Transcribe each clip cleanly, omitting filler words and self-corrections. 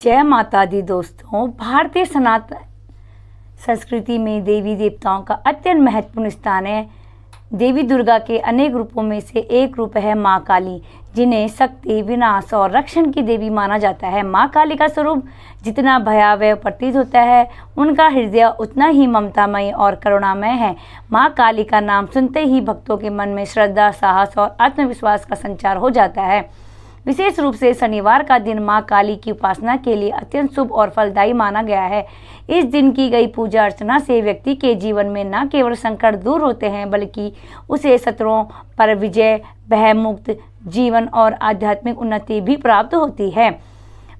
जय माता दी दोस्तों। भारतीय सनातन संस्कृति में देवी देवताओं का अत्यंत महत्वपूर्ण स्थान है। देवी दुर्गा के अनेक रूपों में से एक रूप है माँ काली, जिन्हें शक्ति, विनाश और रक्षण की देवी माना जाता है। माँ काली का स्वरूप जितना भयावह प्रतीत होता है, उनका हृदय उतना ही ममतामय और करुणामय है। माँ काली का नाम सुनते ही भक्तों के मन में श्रद्धा, साहस और आत्मविश्वास का संचार हो जाता है। विशेष रूप से शनिवार का दिन मां काली की उपासना के लिए अत्यंत शुभ और फलदायी माना गया है। इस दिन की गई पूजा अर्चना से व्यक्ति के जीवन में न केवल संकट दूर होते हैं, बल्कि उसे शत्रुओं पर विजय, भयमुक्त जीवन और आध्यात्मिक उन्नति भी प्राप्त होती है।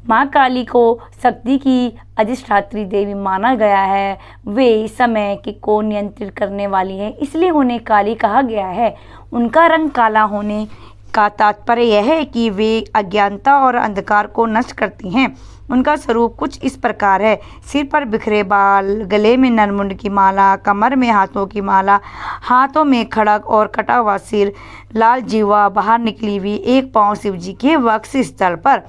मां काली को शक्ति की अधिष्ठात्री देवी माना गया है। वे समय को नियंत्रित करने वाली है, इसलिए उन्हें काली कहा गया है। उनका रंग काला होने का तात्पर्य यह है कि वे अज्ञानता और अंधकार को नष्ट करती हैं। उनका स्वरूप कुछ इस प्रकार है: सिर पर बिखरे बाल, गले में नरमुंड की माला, कमर में हाथों की माला, हाथों में खड़ग और कटा हुआ सिर, लाल जीवा, बाहर निकली हुई एक पांव शिवजी के वक्ष स्थल पर।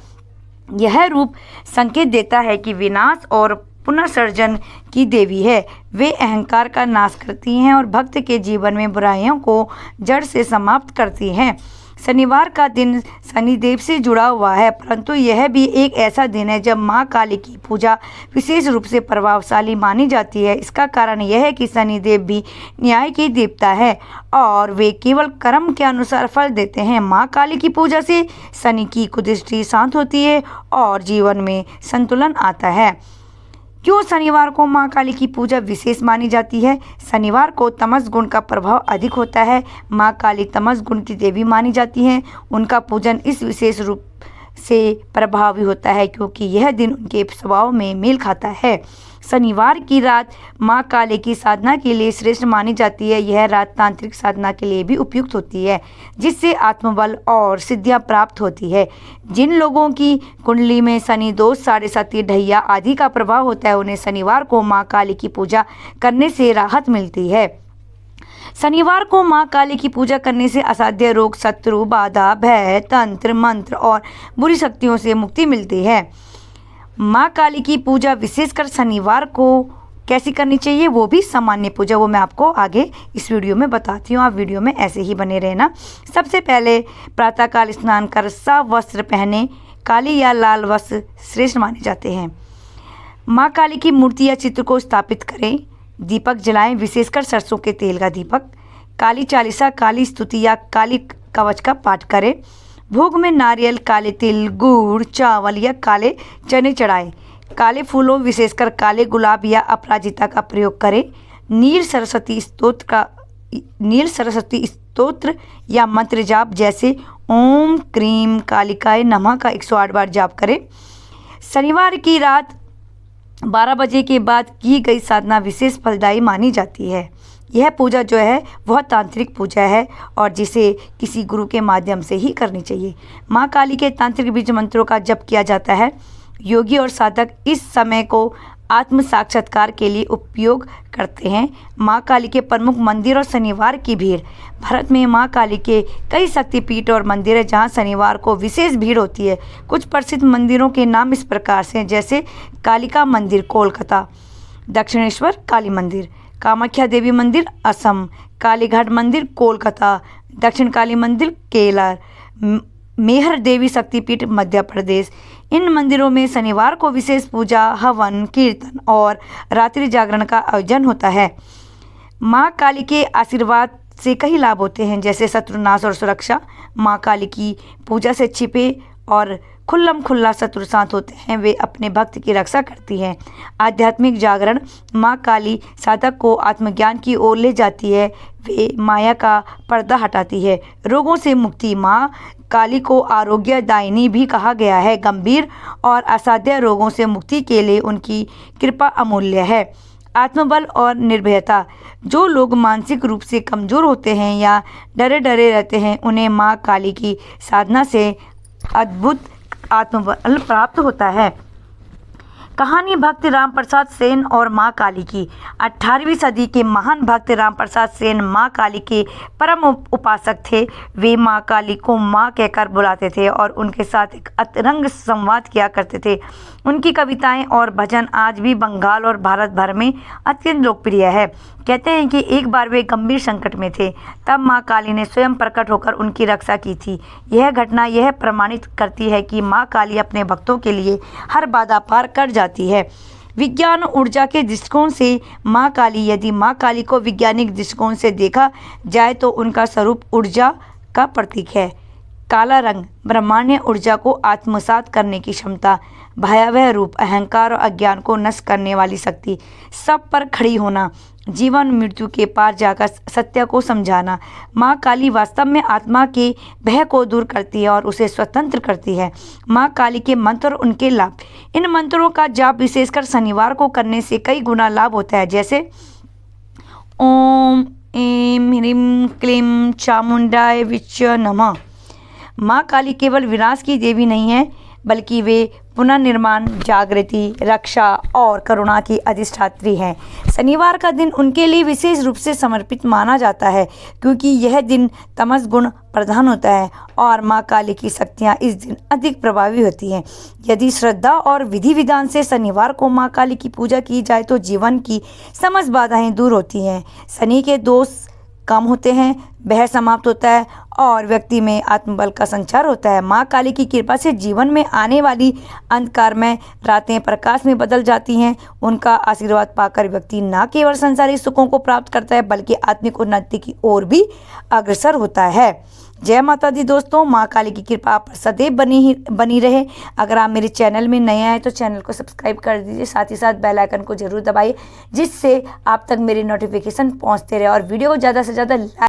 यह रूप संकेत देता है कि विनाश और पुनर्सर्जन की देवी है। वे अहंकार का नाश करती हैं और भक्त के जीवन में बुराइयों को जड़ से समाप्त करती हैं। शनिवार का दिन शनिदेव से जुड़ा हुआ है, परंतु यह भी एक ऐसा दिन है जब मां काली की पूजा विशेष रूप से प्रभावशाली मानी जाती है। इसका कारण यह है कि शनिदेव भी न्याय की देवता है और वे केवल कर्म के अनुसार फल देते हैं। मां काली की पूजा से शनि की कुदृष्टि शांत होती है और जीवन में संतुलन आता है। क्यों शनिवार को मां काली की पूजा विशेष मानी जाती है? शनिवार को तमस गुण का प्रभाव अधिक होता है। मां काली तमस गुण की देवी मानी जाती हैं। उनका पूजन इस विशेष रूप से प्रभावी होता है क्योंकि यह दिन उनके स्वभाव में मेल खाता है। शनिवार की रात मां काली की साधना के लिए श्रेष्ठ मानी जाती है। यह रात तांत्रिक साधना के लिए भी उपयुक्त होती है, जिससे आत्मबल और सिद्धियां प्राप्त होती है। जिन लोगों की कुंडली में शनि दोष, साढ़े साती, ढैया आदि का प्रभाव होता है, उन्हें शनिवार को मां काली की पूजा करने से राहत मिलती है। शनिवार को मां काली की पूजा करने से असाध्य रोग, शत्रु, बाधा, भय, तंत्र मंत्र और बुरी शक्तियों से मुक्ति मिलती है। मां काली की पूजा विशेषकर शनिवार को कैसी करनी चाहिए, वो भी सामान्य पूजा, वो मैं आपको आगे इस वीडियो में बताती हूँ। आप वीडियो में ऐसे ही बने रहना। सबसे पहले प्रातःकाल स्नान कर साफ वस्त्र पहने। काली या लाल वस्त्र श्रेष्ठ माने जाते हैं। मां काली की मूर्ति या चित्र को स्थापित करें। दीपक जलाएं, विशेषकर सरसों के तेल का दीपक। काली चालीसा, काली स्तुति या काली कवच का पाठ करें। भोग में नारियल, काले तिल, गुड़, चावल या काले चने चढ़ाएं। काले फूलों, विशेषकर काले गुलाब या अपराजिता का प्रयोग करें। नील सरस्वती स्तोत्र या मंत्र जाप जैसे ओम क्रीम कालिकाय नमः का 108 बार जाप करें। शनिवार की रात 12 बजे के बाद की गई साधना विशेष फलदायी मानी जाती है। यह पूजा जो है वह तांत्रिक पूजा है और जिसे किसी गुरु के माध्यम से ही करनी चाहिए। मां काली के तांत्रिक बीज मंत्रों का जप किया जाता है। योगी और साधक इस समय को आत्म साक्षात्कार के लिए उपयोग करते हैं। मां काली के प्रमुख मंदिर और शनिवार की भीड़। भारत में मां काली के कई शक्तिपीठ और मंदिर हैं जहां शनिवार को विशेष भीड़ होती है। कुछ प्रसिद्ध मंदिरों के नाम इस प्रकार से हैं, जैसे कालिका मंदिर कोलकाता, दक्षिणेश्वर काली मंदिर, कामाख्या देवी मंदिर असम, कालीघाट मंदिर कोलकाता, दक्षिण काली मंदिर केरल, मेहर देवी शक्तिपीठ मध्य प्रदेश। इन मंदिरों में शनिवार को विशेष पूजा, हवन, कीर्तन और रात्रि जागरण का आयोजन होता है। मां काली के आशीर्वाद से कई लाभ होते हैं, जैसे शत्रुनाश और सुरक्षा। मां काली की पूजा से छिपे और खुल्लम खुल्ला शत्रु शांत होते हैं। वे अपने भक्त की रक्षा करती हैं। आध्यात्मिक जागरण। मां काली साधक को आत्मज्ञान की ओर ले जाती है। वे माया का पर्दा हटाती है। रोगों से मुक्ति। मां काली को आरोग्यदायिनी भी कहा गया है। गंभीर और असाध्य रोगों से मुक्ति के लिए उनकी कृपा अमूल्य है। आत्मबल और निर्भयता। जो लोग मानसिक रूप से कमज़ोर होते हैं या डरे डरे रहते हैं, उन्हें मां काली की साधना से अद्भुत आत्मबल प्राप्त होता है। कहानी भक्त राम प्रसाद सेन और माँ काली की। 18वीं सदी के महान भक्त राम प्रसाद सेन माँ काली के परम उपासक थे। वे माँ काली को माँ कहकर बुलाते थे और उनके साथ एक अतरंग संवाद किया करते थे। उनकी कविताएं और भजन आज भी बंगाल और भारत भर में अत्यंत लोकप्रिय है। कहते हैं कि एक बार वे गंभीर संकट में थे, तब माँ काली ने स्वयं प्रकट होकर उनकी रक्षा की थी। यह घटना यह प्रमाणित करती है कि माँ काली अपने भक्तों के लिए हर बाधा पार कर जाती है। विज्ञान ऊर्जा के दृष्टिकोण से माँ काली, यदि माँ काली को वैज्ञानिक दृष्टिकोण से देखा जाए तो उनका स्वरूप ऊर्जा का प्रतीक है। काला रंग ब्रह्मांडीय ऊर्जा को आत्मसात करने की क्षमता, भयावह रूप, अहंकार और अज्ञान को नष्ट करने वाली शक्ति, सब पर खड़ी होना, जीवन मृत्यु के पार जाकर सत्य को समझाना। माँ काली वास्तव में आत्मा के भय को दूर करती है और उसे स्वतंत्र करती है। माँ काली के मंत्र और उनके लाभ। इन मंत्रों का जाप विशेषकर शनिवार को करने से कई गुना लाभ होता है, जैसे ओम ऐं ह्रीं क्लीं चामुंडाय विच नमः। माँ काली केवल विनाश की देवी नहीं है, बल्कि वे पुनर्निर्माण, जागृति, रक्षा और करुणा की अधिष्ठात्री हैं। शनिवार का दिन उनके लिए विशेष रूप से समर्पित माना जाता है, क्योंकि यह दिन तमस गुण प्रधान होता है और माँ काली की शक्तियाँ इस दिन अधिक प्रभावी होती हैं। यदि श्रद्धा और विधि विधान से शनिवार को माँ काली की पूजा की जाए तो जीवन की समस्त बाधाएं दूर होती हैं, शनि के दोष कम होते हैं, भय समाप्त होता है और व्यक्ति में आत्मबल का संचार होता है। माँ काली की कृपा से जीवन में आने वाली अंधकारमय रातें प्रकाश में बदल जाती हैं। उनका आशीर्वाद पाकर व्यक्ति न केवल संसारिक सुखों को प्राप्त करता है, बल्कि आत्मिक उन्नति की ओर भी अग्रसर होता है। जय माता दी दोस्तों, माँ काली की कृपा आप पर सदैव बनी रहे। अगर आप मेरे चैनल में नए आए तो चैनल को सब्सक्राइब कर दीजिए, साथ ही साथ बेल आइकन को जरूर दबाइए, जिससे आप तक मेरी नोटिफिकेशन पहुँचते रहे और वीडियो को ज़्यादा से ज़्यादा